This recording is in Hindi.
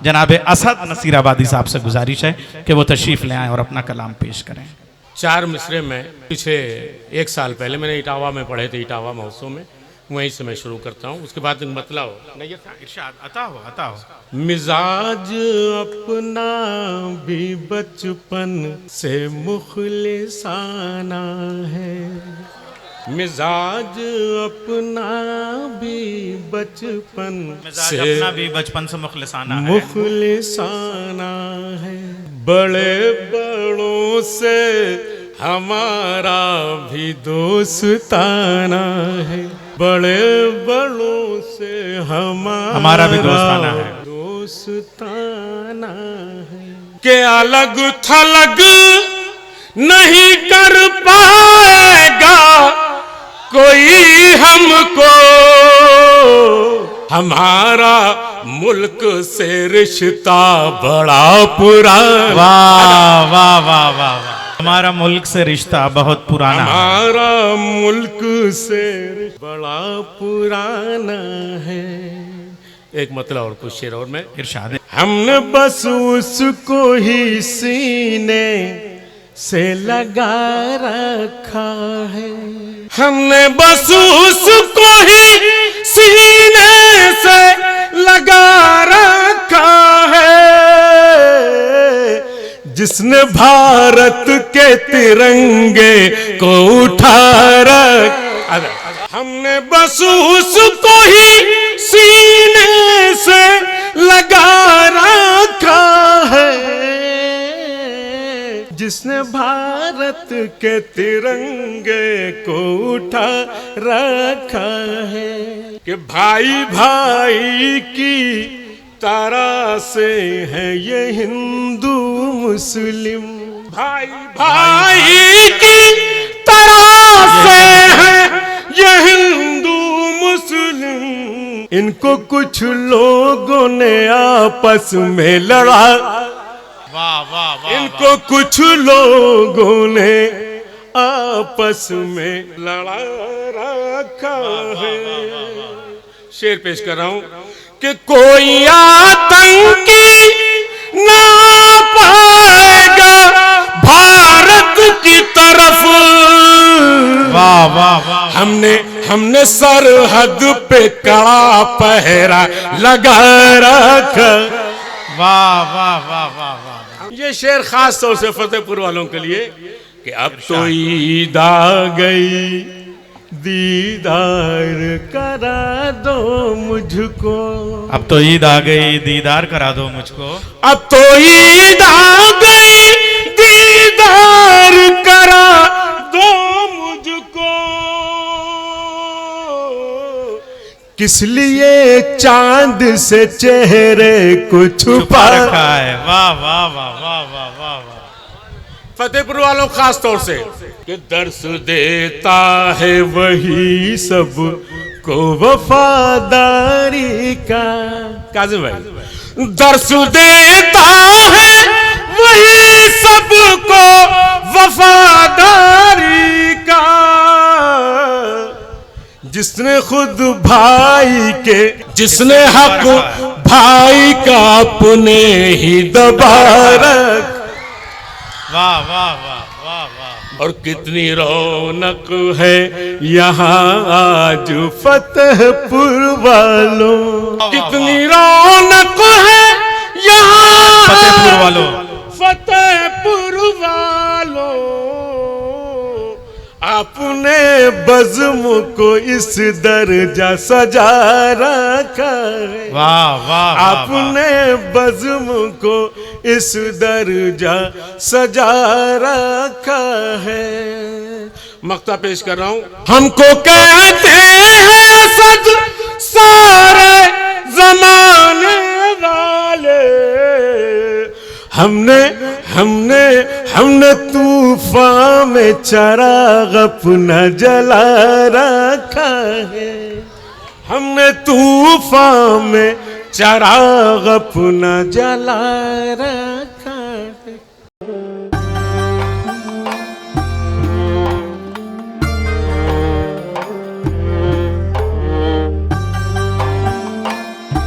जनाब असद नसीराबादी साहब से गुजारिश है कि वो तशरीफ़ ले आएँ और अपना कलाम पेश करें। 4 मिसरे में पीछे 1 साल पहले मैंने इटावा में पढ़े थे, इटावा महोत्सव में, वहीं से मैं शुरू करता हूँ। उसके बाद मतलब अता हो मिजाज अपना भी बचपन से मुखलिसाना है, मिजाज अपना भी बचपन से मुखलिसाना है, बड़े बड़ों से हमारा भी दोस्ताना है, बड़े बड़ों से हमारा भी दोस्ताना है, के अलग थलग नहीं कर पाएगा कोई हमको, हमारा मुल्क से रिश्ता बड़ा पुराना। वाह वाह वाह वाह वाह, हमारा मुल्क से रिश्ता बहुत पुराना, हमारा मुल्क से बड़ा पुराना है। एक मतलब और कुछ शेर और में इरशाद है। हमने बस उसको ही सीने से लगा रखा है, हमने बस उसको ही सीने से लगा रखा है, जिसने भारत के तिरंगे को उठा रखा, हमने बस उसको ही सीने से लगा रखा है, जिसने भारत के तिरंगे को उठा रखा है, कि भाई भाई की तरह से है ये हिंदू मुस्लिम, भाई भाई की तरह से है ये हिंदू मुस्लिम, इनको कुछ लोगों ने आपस में लड़ा, वाह वाह वाह, इनको कुछ लोगों ने आपस में लड़ा रखा है। शेर पेश कर रहा हूं कि कोई आतंकी ना पाएगा भारत की तरफ, वाह वाह वाह, हमने सरहद पे कड़ा पहरा लगा रखा। वाह वाह वाह वाह वाह, ये शेर खास तौर से फतेहपुर वालों के लिए कि अब तो ईद आ गई, दीदार करा दो मुझको, अब तो ईद आ गई, दीदार करा दो मुझको, अब तो ईद आ गई, दीदार करा दो मुझको, किस लिए चांद से चेहरे को छुपा रखा है। वाह वाह वाह वाह वाह वाह वाह, फतेहपुर वालों खास तौर से कि दर्श देता है वही सब को वफादारी का, काजिम भाई, दर्श देता है वही सब को वफादारी का, जिसने खुद भाई के, जिसने हक भाई का अपने ही दबा रख, वाह वाह वाह वाह वाह, और कितनी रौनक है यहाँ आज फतेहपुर वालों, कितनी रौनक है यहाँ फतेहपुर वालों, फतेहपुर वालों, आपने बज़्म को इस दर्जा सजा रखा है, वाह वाह, आपने बज़्म को इस दर्जा सजा रखा है। मक्ता पेश कर रहा हूं, हमको कहते हैं सज सारे जमाने वाले, हमने तूफान में चराग अपना जला रखा है, हमने तूफान में चराग अपना जला रखा